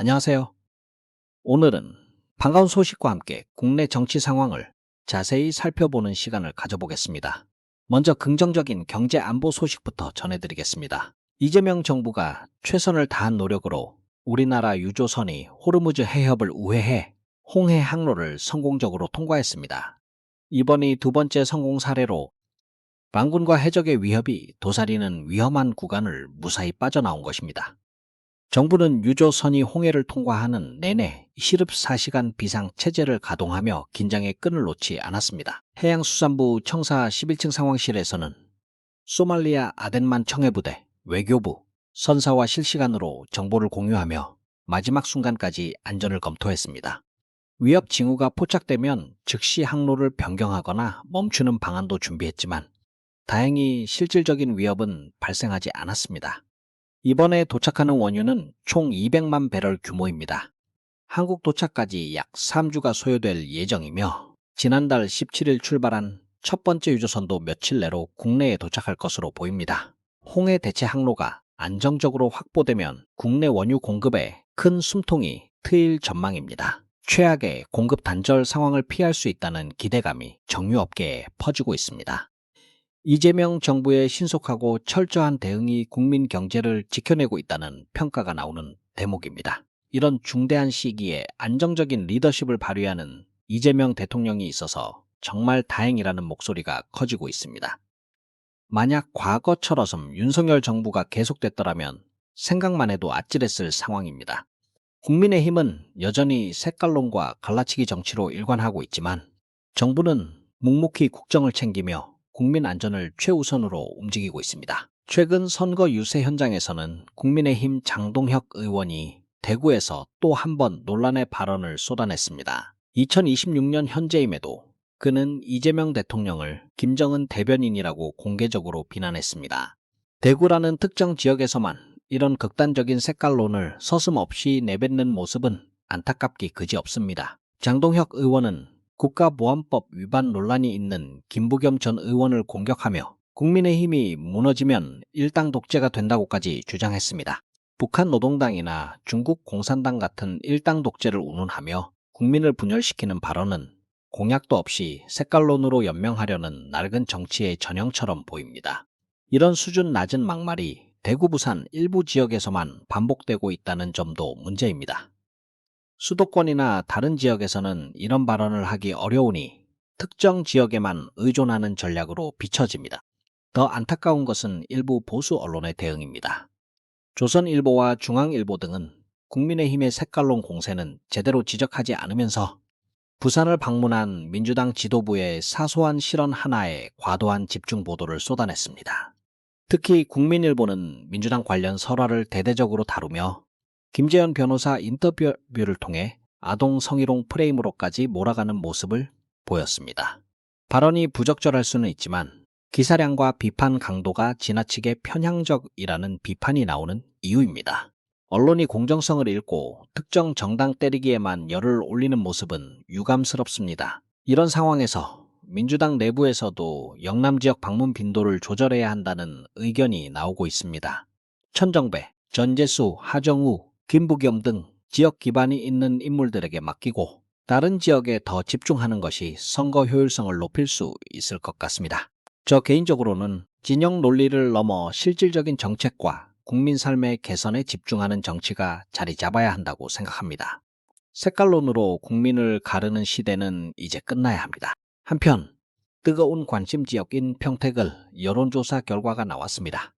안녕하세요. 오늘은 반가운 소식과 함께 국내 정치 상황을 자세히 살펴보는 시간을 가져보겠습니다. 먼저 긍정적인 경제 안보 소식부터 전해드리겠습니다. 이재명 정부가 최선을 다한 노력으로 우리나라 유조선이 호르무즈 해협을 우회해 홍해 항로를 성공적으로 통과했습니다. 이번이 두 번째 성공 사례로 반군과 해적의 위협이 도사리는 위험한 구간을 무사히 빠져나온 것입니다. 정부는 유조선이 홍해를 통과하는 내내 시릅 4시간 비상 체제를 가동하며 긴장의 끈을 놓지 않았습니다. 해양수산부 청사 11층 상황실에서는 소말리아 아덴만 청해부대, 외교부, 선사와 실시간으로 정보를 공유하며 마지막 순간까지 안전을 검토했습니다. 위협 징후가 포착되면 즉시 항로를 변경하거나 멈추는 방안도 준비했지만 다행히 실질적인 위협은 발생하지 않았습니다. 이번에 도착하는 원유는 총 200만 배럴 규모입니다. 한국 도착까지 약 3주가 소요될 예정이며 지난달 17일 출발한 첫 번째 유조선도 며칠 내로 국내에 도착할 것으로 보입니다. 홍해 대체 항로가 안정적으로 확보되면 국내 원유 공급에 큰 숨통이 트일 전망입니다. 최악의 공급 단절 상황을 피할 수 있다는 기대감이 정유업계에 퍼지고 있습니다. 이재명 정부의 신속하고 철저한 대응이 국민 경제를 지켜내고 있다는 평가가 나오는 대목입니다. 이런 중대한 시기에 안정적인 리더십을 발휘하는 이재명 대통령이 있어서 정말 다행이라는 목소리가 커지고 있습니다. 만약 과거처럼 윤석열 정부가 계속됐더라면 생각만 해도 아찔했을 상황입니다. 국민의힘은 여전히 색깔론과 갈라치기 정치로 일관하고 있지만 정부는 묵묵히 국정을 챙기며 국민 안전을 최우선으로 움직이고 있습니다. 최근 선거 유세 현장에서는 국민의힘 장동혁 의원이 대구에서 또 한 번 논란의 발언을 쏟아냈습니다. 2026년 현재임에도 그는 이재명 대통령을 김정은 대변인이라고 공개적으로 비난했습니다. 대구라는 특정 지역에서만 이런 극단적인 색깔론을 서슴없이 내뱉는 모습은 안타깝기 그지없습니다. 장동혁 의원은 국가보안법 위반 논란이 있는 김부겸 전 의원을 공격하며 국민의힘이 무너지면 일당 독재가 된다고까지 주장했습니다. 북한 노동당이나 중국 공산당 같은 일당 독재를 운운하며 국민을 분열시키는 발언은 공약도 없이 색깔론으로 연명하려는 낡은 정치의 전형처럼 보입니다. 이런 수준 낮은 막말이 대구, 부산 일부 지역에서만 반복되고 있다는 점도 문제입니다. 수도권이나 다른 지역에서는 이런 발언을 하기 어려우니 특정 지역에만 의존하는 전략으로 비춰집니다. 더 안타까운 것은 일부 보수 언론의 대응입니다. 조선일보와 중앙일보 등은 국민의힘의 색깔론 공세는 제대로 지적하지 않으면서 부산을 방문한 민주당 지도부의 사소한 실언 하나에 과도한 집중 보도를 쏟아냈습니다. 특히 국민일보는 민주당 관련 설화를 대대적으로 다루며 김재현 변호사 인터뷰를 통해 아동 성희롱 프레임으로까지 몰아가는 모습을 보였습니다. 발언이 부적절할 수는 있지만 기사량과 비판 강도가 지나치게 편향적이라는 비판이 나오는 이유입니다. 언론이 공정성을 잃고 특정 정당 때리기에만 열을 올리는 모습은 유감스럽습니다. 이런 상황에서 민주당 내부에서도 영남 지역 방문 빈도를 조절해야 한다는 의견이 나오고 있습니다. 천정배, 전재수, 하정우, 김부겸 등 지역 기반이 있는 인물들에게 맡기고 다른 지역에 더 집중하는 것이 선거 효율성을 높일 수 있을 것 같습니다. 저 개인적으로는 진영 논리를 넘어 실질적인 정책과 국민 삶의 개선에 집중하는 정치가 자리 잡아야 한다고 생각합니다. 색깔론으로 국민을 가르는 시대는 이제 끝나야 합니다. 한편 뜨거운 관심 지역인 평택을 여론조사 결과가 나왔습니다.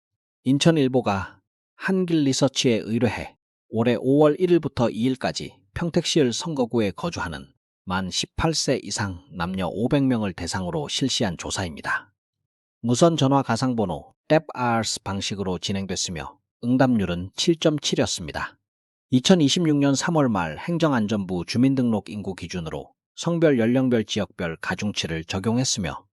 인천일보가 한길리서치에 의뢰해 올해 5월 1일부터 2일까지 평택시을 선거구에 거주하는 만 18세 이상 남녀 500명을 대상으로 실시한 조사입니다. 무선 전화 가상번호 탭RS 방식으로 진행됐으며 응답률은 7.7였습니다. 2026년 3월 말 행정안전부 주민등록 인구 기준으로 성별, 연령별, 지역별 가중치를 적용했으며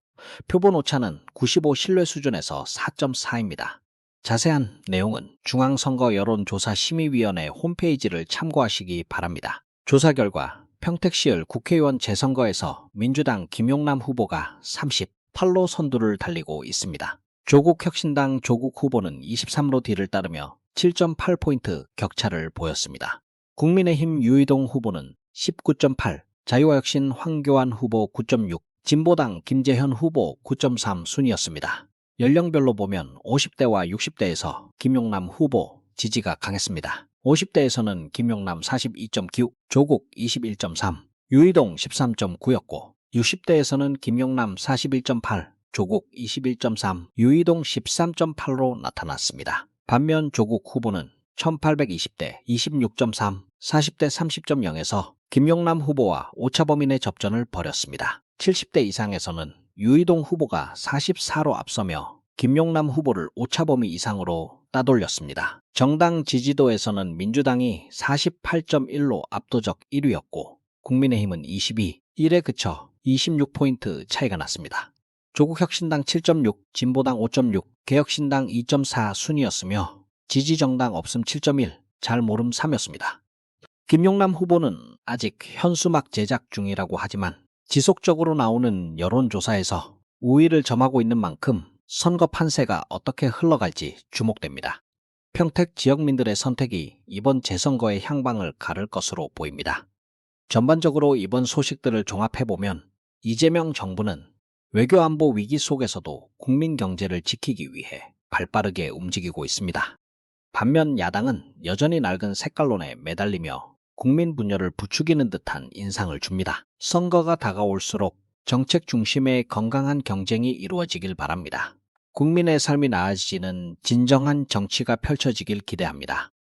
표본 오차는 95 신뢰 수준에서 4.4입니다. 자세한 내용은 중앙선거여론조사심의위원회 홈페이지를 참고하시기 바랍니다. 조사 결과 평택시을 국회의원 재선거에서 민주당 김용남 후보가 38로 선두를 달리고 있습니다. 조국혁신당 조국 후보는 23로 뒤를 따르며 7.8포인트 격차를 보였습니다. 국민의힘 유이동 후보는 19.8, 자유와혁신 황교안 후보 9.6, 진보당 김재현 후보 9.3 순이었습니다. 연령별로 보면 50대와 60대에서 김용남 후보 지지가 강했습니다. 50대에서는 김용남 42.9, 조국 21.3, 유이동 13.9였고 60대에서는 김용남 41.8, 조국 21.3, 유이동 13.8로 나타났습니다. 반면 조국 후보는 1820대 26.3, 40대 30.0에서 김용남 후보와 오차범위내 접전을 벌였습니다. 70대 이상에서는 유이동 후보가 44로 앞서며 김용남 후보를 오차범위 이상으로 따돌렸습니다. 정당 지지도에서는 민주당이 48.1로 압도적 1위였고 국민의힘은 22, 1에 그쳐 26포인트 차이가 났습니다. 조국혁신당 7.6, 진보당 5.6, 개혁신당 2.4 순이었으며 지지정당 없음 7.1, 잘 모름 3이었습니다. 김용남 후보는 아직 현수막 제작 중이라고 하지만 지속적으로 나오는 여론조사에서 우위를 점하고 있는 만큼 선거 판세가 어떻게 흘러갈지 주목됩니다. 평택 지역민들의 선택이 이번 재선거의 향방을 가를 것으로 보입니다. 전반적으로 이번 소식들을 종합해보면 이재명 정부는 외교안보 위기 속에서도 국민 경제를 지키기 위해 발빠르게 움직이고 있습니다. 반면 야당은 여전히 낡은 색깔론에 매달리며 국민 분열을 부추기는 듯한 인상을 줍니다. 선거가 다가올수록 정책 중심의 건강한 경쟁이 이루어지길 바랍니다. 국민의 삶이 나아지는 진정한 정치가 펼쳐지길 기대합니다.